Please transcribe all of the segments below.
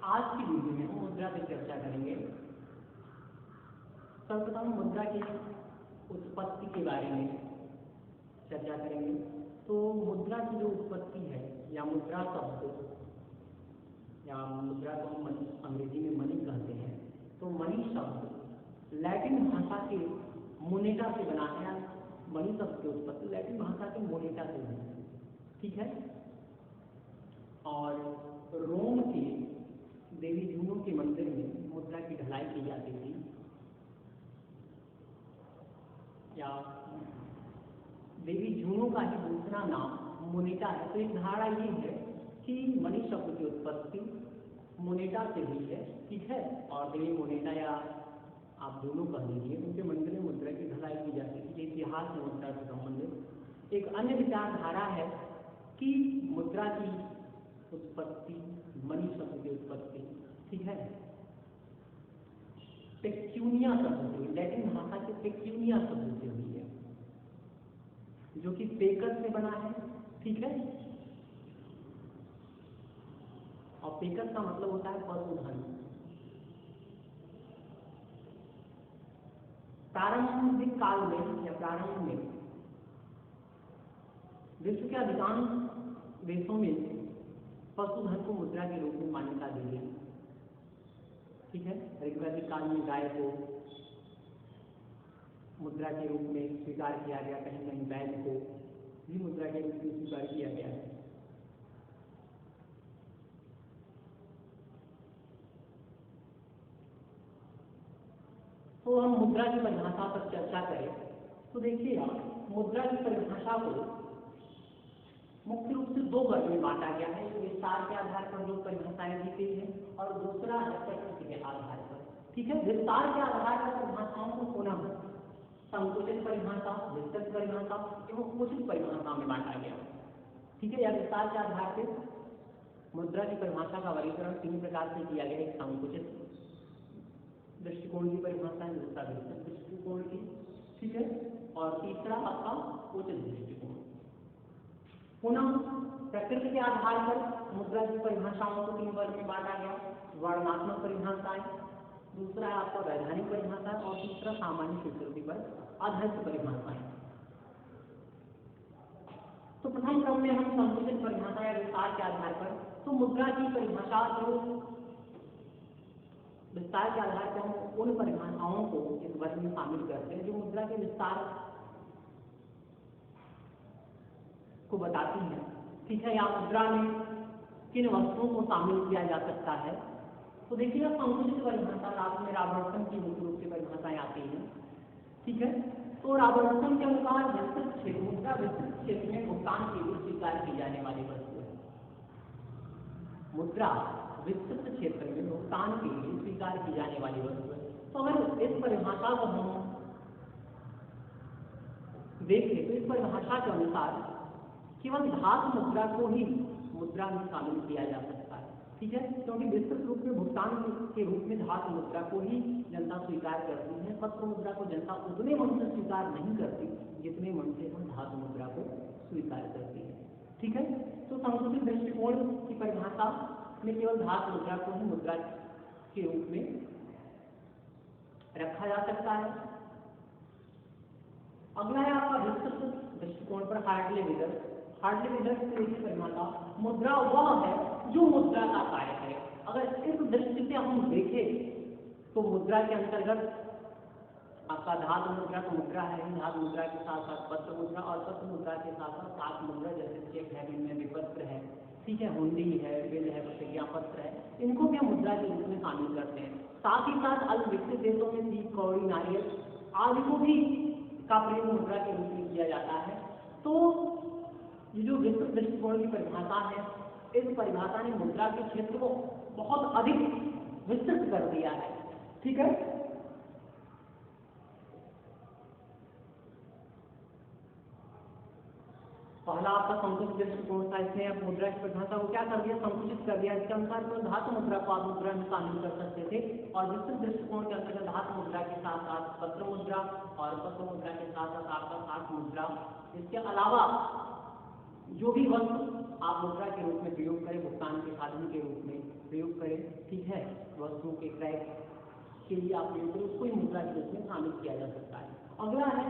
आज की वीडियो में हम मुद्रा पर चर्चा करेंगे। सर्वप्रथम मुद्रा की उत्पत्ति के बारे में चर्चा करेंगे। तो मुद्रा की जो उत्पत्ति है या मुद्रा शब्द या मुद्रा को हम अंग्रेजी में मनी कहते हैं, तो मनी शब्द लैटिन भाषा के मोनेटा से बना है। मनी शब्द की उत्पत्ति लैटिन भाषा के मोनेटा से हुई, ठीक है। और रोम के देवी जूनो के मंदिर में मुद्रा की ढलाई की जाती थी, या देवी जूनो का ही दूसरा नाम मोनेटा है। तो एक धारणा ये है कि मनी शब्द की उत्पत्ति मोनेटा से हुई है, ठीक है। और देवी मोनेटा या आप दोनों कह लीजिए, उनके मंदिर में मुद्रा की ढलाई की जाती थी। इतिहास में मुद्रा से संबंधित एक अन्य विचारधारा है कि मुद्रा की उत्पत्ति मनी शब्द की उत्पत्ति, ठीक है, पेक्यूनिया शब्द से, लैटिन भाषा के पेक्यूनिया शब्द से हुई है, जो कि पेकस से बना है, ठीक है। और पेकस का मतलब होता है पशुधन। प्रारंभिक काल में या प्रारंभ में विश्व के अधिकांश देशों में पशुधन को मुद्रा के रूप में मान्यता दी गई, ठीक है। ऋग्वैदिक काल में गाय को मुद्रा के रूप में स्वीकार किया गया, कहीं कहीं बैल को भी मुद्रा के रूप में स्वीकार किया गया है। तो हम मुद्रा की परिभाषा पर चर्चा करें तो देखिए, मुद्रा की परिभाषा को मुख्य रूप से दो वर्ग में बांटा गया है। एक विस्तार के आधार पर जो परिभाषाएं दी गई है और दूसरा है प्रकृति के आधार पर, ठीक है। विस्तार के आधार पर परिभाषाओं को पुनः संकुचित परिभाषा, विस्तृत परिभाषा एवं उचित परिभाषा में बांटा गया, ठीक है। या विस्तार के आधार पर मुद्रा की परिभाषा का वर्गीकरण तीन प्रकार से किया गया। एक संकुचित दृष्टिकोण की परिभाषा है, दूसरा विस्तृत दृष्टिकोण की, ठीक है, और तीसरा आपका उचित दृष्टिकोण। पुनः प्रकृति के आधार पर मुद्रा की परिभाषाओं को तीन वर्ग में बांटा गया। वर्णनात्मक परिभाषाएं, दूसरा है आपका वैधानिक परिभाषा और तीसरा सामान्य स्वीकृति पर आधारित परिभाषाएं। तो प्रथम क्रम में हम संकुचित परिभाषा या विस्तार के आधार पर, तो मुद्रा की परिभाषा जो विस्तार के आधार पर हम उन परिभाषाओं को इस वर्ग में शामिल करते हैं जो मुद्रा के विस्तार को बताती है, ठीक है। या मुद्रा में किन वस्तुओं को शामिल किया जा सकता है। तो देखिए, संकुचित परिभाषा में रॉबर्टसन की मुख्य रूप से परिभाषाएं आती हैं, ठीक है। तो रॉबर्टसन के अनुसार विस्तृत क्षेत्र, मुद्रा विस्तृत क्षेत्र में भुगतान के लिए स्वीकार की जाने वाली वस्तु है। मुद्रा विस्तृत क्षेत्र में भुगतान के लिए स्वीकार की जाने वाली वस्तु है। तो अगर इस परिभाषा को हम देखें तो इस परिभाषा के अनुसार केवल धातु मुद्रा को ही मुद्रा में शामिल किया जा सकता है, ठीक है। क्योंकि विस्तृत रूप में भुगतान के रूप में धातु मुद्रा को ही जनता स्वीकार करती है। पत्र मुद्रा को जनता उतने मन से स्वीकार नहीं करती जितने मन से हम धातु मुद्रा को स्वीकार करती है, ठीक है। तो संकुचित दृष्टिकोण की परिभाषा में केवल धातु मुद्रा को ही मुद्रा के रूप में रखा जा सकता है। अगला है आपका विस्तृत दृष्टिकोण पर हार्टले विदर की परिभाषा। मुद्रा वह है जो मुद्रा का कार्य है। अगर इस दृष्टि से हम देखें तो मुद्रा के अंतर्गत आपका धातु मुद्रा तो मुद्रा है, धातु मुद्रा के साथ साथ पत्र मुद्रा और पत्र मुद्रा के साथ साथ सात मुद्रा जैसे चेक है, जिनमें विपत्र है, ठीक है, हुंडी है, बिल है, प्रतिज्ञा पत्र है, इनको भी हम मुद्रा के रूप में शामिल करते हैं। साथ ही साथ अल्पविकसित देशों में सीप, कौड़ी, नारियल आदि को भी का प्रयोग मुद्रा के रूप में किया जाता है। तो ये जो विस्तृत दृष्टिकोण की परिभाषा है, इस परिभाषा ने मुद्रा के क्षेत्र को बहुत अधिक विस्तृत कर दिया है, ठीक है। पहला आपका संकुचित दृष्टिकोण था, इसने अब मुद्रा की परिभाषा को क्या कर दिया, संकुचित कर दिया। इसके अनुसार केवल धातु मुद्रा को आप मुद्रा में शामिल कर सकते थे और विस्तृत दृष्टिकोण के अंतर्गत धातु मुद्रा के साथ साथ पत्र मुद्रा और पत्र मुद्रा के साथ साथ आपका सात मुद्रा, इसके अलावा जो भी वस्तु आप मुद्रा के रूप में प्रयोग करें भुगतान के साधन के रूप में, प्रयोग करें, ठीक है, वस्तुओं के क्रय के लिए आप प्रयोग करें, उसको ही मुद्रा के रूप में शामिल किया जा सकता है। अगला है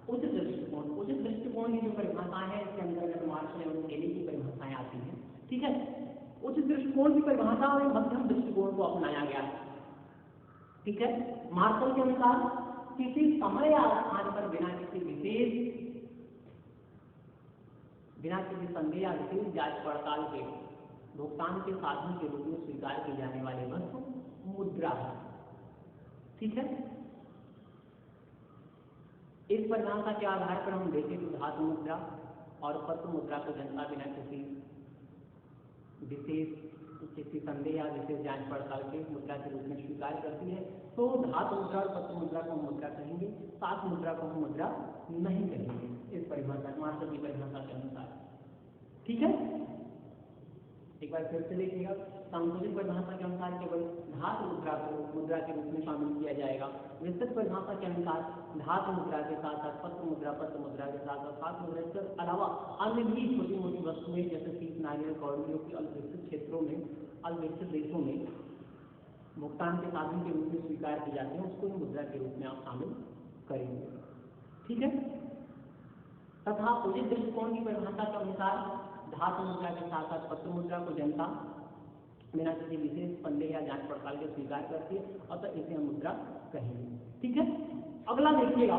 उचित दृष्टिकोण। उचित दृष्टिकोण की जो परिभाषाएं हैं इसके अंतर्गत मार्शल एवं केली की परिभाषाएं आती हैं, ठीक है। उचित दृष्टिकोण की परिभाषा में मध्यम दृष्टिकोण को अपनाया गया है, ठीक है। मार्शल के अनुसार किसी समय या स्थान पर बिना किसी संदेह या विशेष जांच पड़ताल के भुगतान के साधन के रूप में स्वीकार की जाने वाली वस्तु मुद्रा है, ठीक है। इस परिभाषा के आधार पर हम देखें तो धातु मुद्रा और पत्र मुद्रा को जनता बिना किसी संदेह या विशेष जांच पड़ताल के मुद्रा के रूप में स्वीकार करती है। तो धातु मुद्रा और पत्र मुद्रा को हम मुद्रा कहेंगे, सात मुद्रा को हम मुद्रा नहीं कहेंगे इस परिभाषा, मार्शल की परिभाषा के अनुसार, ठीक है। एक बार फिर से देखिएगा, संशोधित परिभाषा के अनुसार केवल धातु मुद्रा को मुद्रा के रूप में शामिल किया जाएगा। विस्तृत परिभाषा के अनुसार धातु मुद्रा के साथ साथ पत्र मुद्रा के साथ साथ सात मुद्रा के अलावा अन्य भी छोटी मोटी वस्तुएं जैसे सीप, नारियल, कौड़ी जो कि अल्पविकसित क्षेत्रों में, अल्पविकसित देशों में भुगतान के साधन के रूप में स्वीकार की जाती है, उसको ही मुद्रा के रूप में आप शामिल करेंगे, ठीक है। तथा उचित दृष्टिकोण की परिभाषा के अनुसार धातु मुद्रा के साथ साथ पत्र मुद्रा को जनता बिना किसी विशेष संदेह या जांच पड़ताल के स्वीकार करती है, अतः इसे हम मुद्रा कहेंगे, ठीक है। अगला देखिएगा,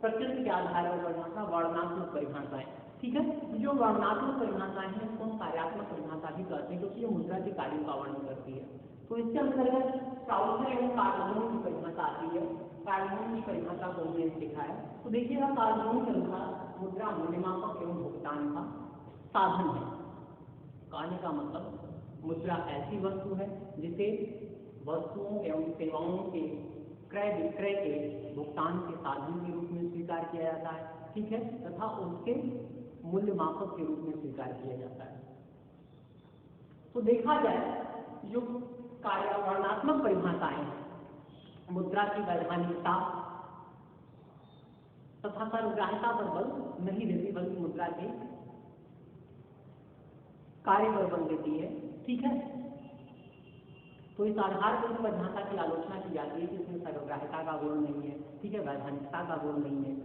प्रकृति के आधार पर परिभाषा, वर्णनात्मक परिभाषाएं, ठीक है। जो वर्णनात्मक परिभाषाएं हैं उसको हम कार्यात्मक परिभाषा भी कहते हैं, क्योंकि ये मुद्रा के कार्यों का वर्णन करती है। तो इसके अंतर्गत काउंटर एवं कार्बोन की परिभाषा आती है। कार्बोन की परिभाषा को हमने देखा है, तो देखिएगा कार्बोन के अनुसार मुद्रा मूल्यमापक एवं भुगतान का साधन है। कहने का मतलब मुद्रा ऐसी वस्तु है जिसे वस्तुओं एवं सेवाओं के क्रय विक्रय के भुगतान के साधन के रूप में स्वीकार किया जाता है, ठीक है, तथा उसके मूल्य मापक के रूप में स्वीकार किया जाता है। तो देखा जाए जो कार्यावर्णात्मक परिभाषाएं मुद्रा की वैधानिकता तथा सर्वग्राह्यता पर बल नहीं देती, बल्कि मुद्रा के कार्य पर बल देती है, ठीक है। तो इस आधार पर इस परिभाषा की आलोचना की जाती है कि इसमें सर्वग्राह्यता का गुण नहीं है, ठीक है, वैधानिकता का गुण नहीं है।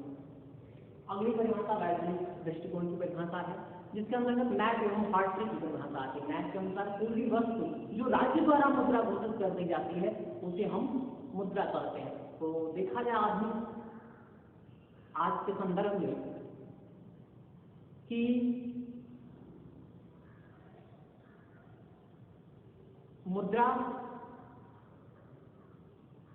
अगली परिभाषा वैधानिक दृष्टिकोण की परिभाषा है, जिसके अंतर्गत मैक एवं हार्ट्री की परिभाषा आती है। मैक के अनुसार कोई भी वस्तु जो राज्य द्वारा मुद्रा घोषित कर दी जाती है उसे हम मुद्रा कहते हैं। तो देखा जाए आज के संदर्भ में कि मुद्रा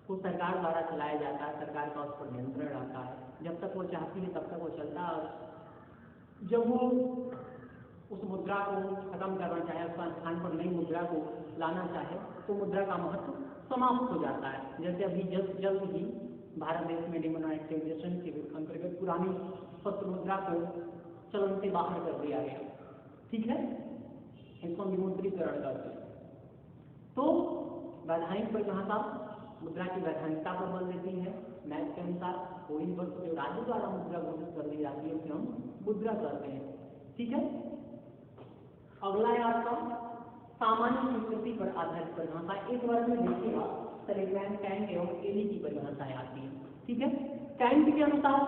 को सरकार द्वारा चलाया जाता है, सरकार का उस पर नियंत्रण रहता है, जब तक वो चाहती है तब तक वो चलता है, और जब वो उस मुद्रा को खत्म करना चाहे, उसका स्थान पर नई मुद्रा को लाना चाहे, तो मुद्रा का महत्व समाप्त हो जाता है। जैसे अभी जल्द ही भारत देश में डिमोनेटाइजेशन के अंतर्गत पुरानी पत्र मुद्रा को चलन से बाहर कर दिया गया, ठीक है, इसको विमुद्रीकरण करते हैं। तो वैधानिक परिभाषा मुद्रा की वैधानिकता पर बल देती है। मैथ के अनुसार कोई भी वस्तु जो राज्य द्वारा मुद्रा घोषित कर दी जाती है उसे हम मुद्रा कहते हैं, ठीक है। अगला है आपका सामान्य स्वीकृति पर आधारित परिभाषा। इस वर्ग में देखिएगा टेलीग्राम, कैंट एवं केली की परिभाषाएं आती हैं, ठीक है। कैंट के अनुसार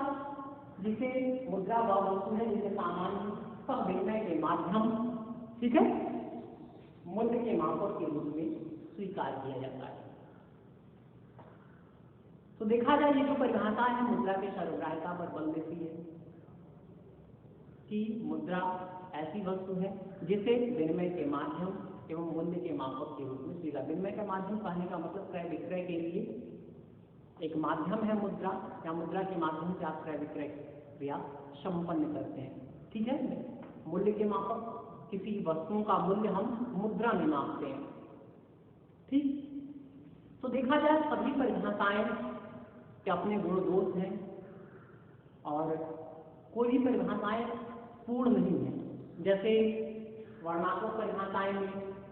जिसे मुद्रा वह वस्तु है जिसे सामान्य विनिमय के माध्यम, ठीक है, मूल्य के मापक के रूप में स्वीकार किया जाता है। तो देखा जाए ये जो परिभाषा है मुद्रा के सर्वग्राह्यता पर बल देती है कि मुद्रा ऐसी वस्तु है जिसे विनिमय के माध्यम एवं मूल्य के मापक के रूप में स्वीकार। विनिमय का माध्यम कहने का मतलब क्रय विक्रय के लिए एक माध्यम है मुद्रा, या मुद्रा के माध्यम से आप क्रय विक्रय क्रिया संपन्न करते हैं, ठीक है। मूल्य के मापक किसी वस्तुओं का मूल्य हम मुद्रा में मापते हैं, ठीक। तो देखा जाए सभी परिभाषाएं के अपने गुण दोष हैं और कोई भी परिभाषाएं पूर्ण नहीं है। जैसे वर्णात्मक परिभाषाएं में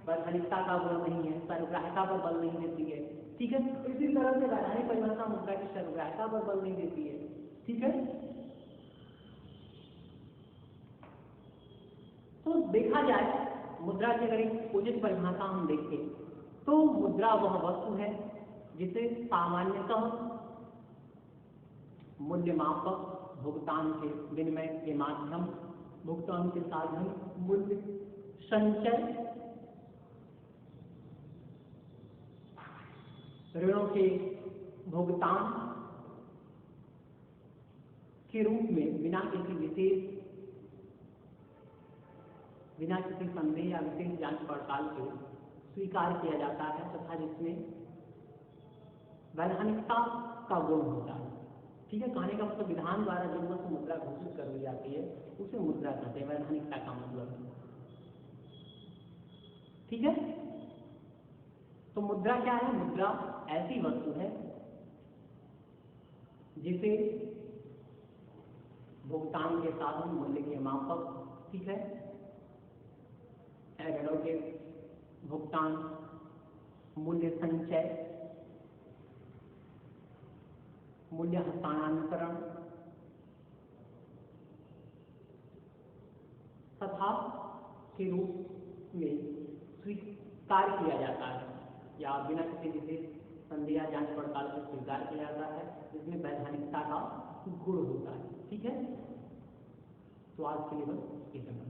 वैधानिकता का गुण नहीं है, सर्वग्राह्यता पर बल नहीं देती है, ठीक है। इसी तरह से वैधानिक परिभाषा मुद्रा की सर्वग्राह्यता पर बल नहीं देती है, ठीक है। तो देखा जाए मुद्रा की अगर एक उचित परिभाषा हम देखें तो मुद्रा वह वस्तु है जिसे सामान्यतः मूल्य मापक, भुगतान के विनिमय के माध्यम, भुगतान के साधन, मूल्य संचय, ऋणों के भुगतान के रूप में बिना किसी संदेह या विशेष जांच पड़ताल के स्वीकार किया जाता है तथा जिसमें वैधानिकता का गुण होता है। ठीक है, कहने का मतलब विधान द्वारा जो वस्तु मुद्रा घोषित कर दी जाती है उसे मुद्रा कहते हैं, वैधानिकता का मतलब। ठीक है, तो मुद्रा क्या है? मुद्रा ऐसी वस्तु है जिसे भुगतान के साधन, मूल्य के मापक, ठीक है, ऋणों के भुगतान, मूल्य संचय, मूल्य हस्तांतरण तथा के रूप में स्वीकार किया जाता है या बिना किसी विशेष संदेह या जांच पड़ताल से स्वीकार किया जाता है, जिसमें वैधानिकता का गुण होता है। ठीक है, तो आज के लिए बस इतना।